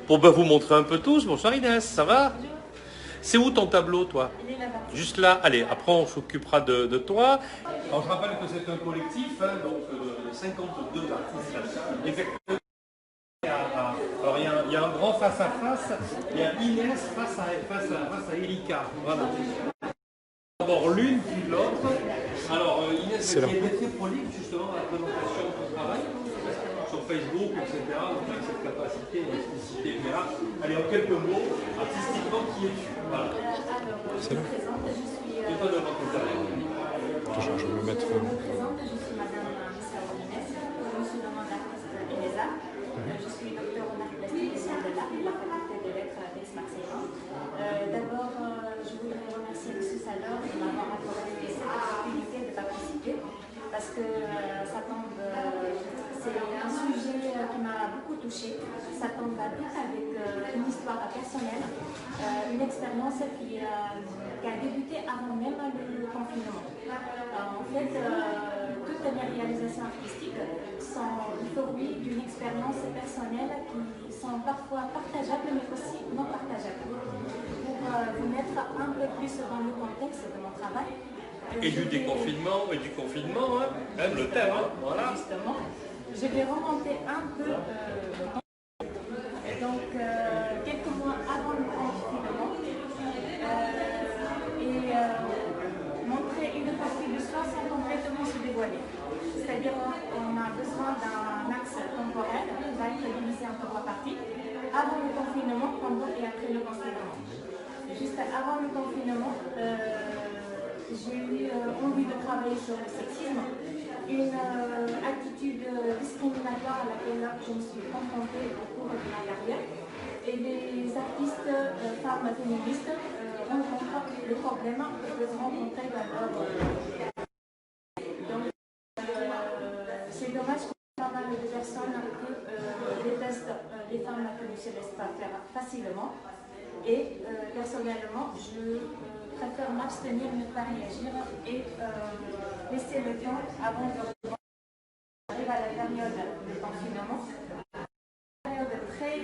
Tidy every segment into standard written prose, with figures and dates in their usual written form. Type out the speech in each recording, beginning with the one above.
pour vous montrer un peu tous. Bonsoir Inès, ça va? C'est où ton tableau, toi? Il est là-bas. Juste là. Allez, après on s'occupera de toi. Alors, je rappelle que c'est un collectif, hein, donc 52 artistes. Exactement. Alors il y a un grand face à face. Il y a Inès face à Erika. Voilà. D'abord l'une puis l'autre. Alors Inès qui est très prolixe justement à la présentation de son travail sur Facebook, etc. Donc avec cette capacité d'expliciter, etc. Allez, en quelques mots, artistiquement, qui es-tu? Voilà. Alors, je me présente, je suis... Et toi, devant ton talent. Je vais me mettre... Je me présente, je suis Madame Missa Inès, je suis le nom d'artiste ENESA. Je suis docteur en art plastique et sciences de l'art de la faculté des lettres d'Aix-Marseille. D'abord, je voudrais remercier M. Salor de m'avoir accordé cette opportunité de participer parce que ça tombe, c'est un sujet qui m'a beaucoup touchée. Ça tombe bien avec une histoire personnelle, une expérience qui a débuté avant même le confinement. En fait, toutes mes réalisations artistiques sont le fruit d'une expérience personnelle qui sont parfois partageables mais aussi non partageables. Pour vous mettre un peu plus dans le contexte de mon travail. Et du confinement, hein, même le thème, hein, voilà. Justement, je vais remonter un peu le temps. Donc, quelques mois avant le confinement, montrer une partie de soi sans complètement se dévoiler. C'est-à-dire qu'on a besoin d'un axe temporel qui va être divisé en trois parties, avant le confinement, pendant et après le confinement. Juste avant le confinement, j'ai eu envie de travailler sur le sexisme, une attitude discriminatoire à laquelle je me suis confrontée au cours de ma carrière. Et les artistes femmes féministes rencontrent le problème que peuvent rencontrer dans leur donc, c'est dommage qu'il y ait pas mal de personnes qui détestent les femmes qui ne se laissent pas faire facilement. Et personnellement, je préfère m'abstenir, ne pas réagir et laisser le temps avant d'arriver à la période de confinement. Une période très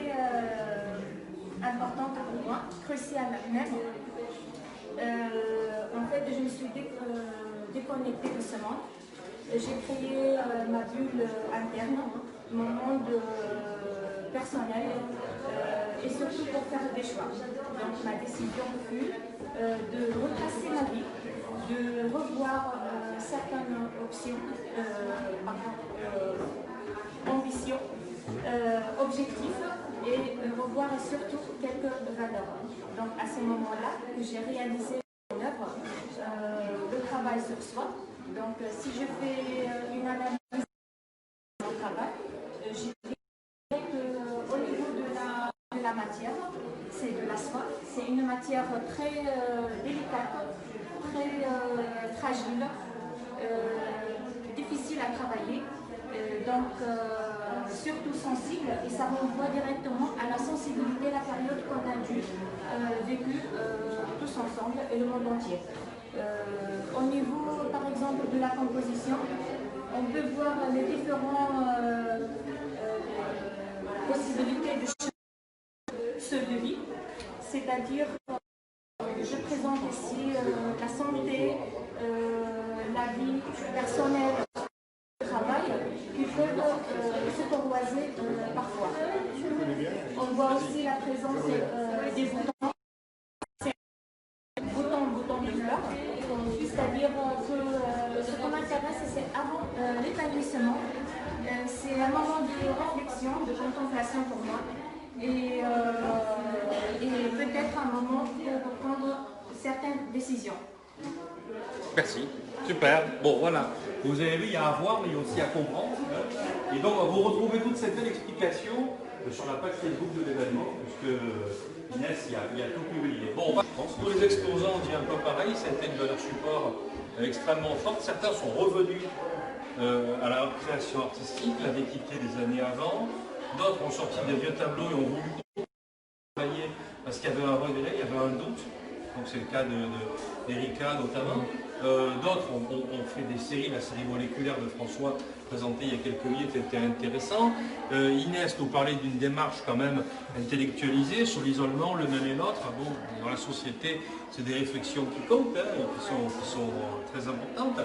importante pour moi, cruciale même. En fait, je me suis déconnectée de ce monde. J'ai créé ma bulle interne, mon monde personnel et surtout pour faire des choix. Donc ma décision fut de retracer ma vie, de revoir certaines options, ambitions, objectifs et revoir surtout quelques valeurs. Donc à ce moment-là, j'ai réalisé mon œuvre, le travail sur soi. Donc si je fais une analyse de mon travail, j'ai qu'au niveau de la matière, c'est de la soie. C'est une matière très délicate, très fragile, difficile à travailler, donc surtout sensible, et ça renvoie directement à la sensibilité, la période qu'on a dû vécu tous ensemble et le monde entier. Au niveau, par exemple, de la composition, on peut voir les différentes possibilités de ceux de vie, c'est-à-dire je présente ici la santé, la vie personnelle, le travail, qui peuvent se corroiser parfois. On voit aussi la présence des boutons. Boutons de fleurs, c'est-à-dire que ce qu'on m'intéresse, c'est avant l'épanouissement, c'est un moment de réflexion, de contemplation pour moi, et peut-être un moment pour prendre certaines décisions. Merci, super. Bon, voilà. Vous avez vu, il y a à voir, mais il y a aussi à comprendre. Et donc, vous retrouvez toute cette belle explication sur la page Facebook de l'événement, puisque Inès, il y a tout publié. Bon, pour les exposants, on dit un peu pareil, c'était une valeur support extrêmement forte. Certains sont revenus à la création artistique, l'avaient quitté des années avant. D'autres ont sorti des vieux tableaux et ont voulu travailler parce qu'il y avait un regret, il y avait un doute. Donc c'est le cas d'Erika notamment. D'autres ont fait des séries, la série moléculaire de François présentée il y a quelques minutes était intéressant. Inès nous parlait d'une démarche quand même intellectualisée sur l'isolement, le l'un et l'autre. Bon, dans la société, c'est des réflexions qui comptent, hein, qui sont très importantes.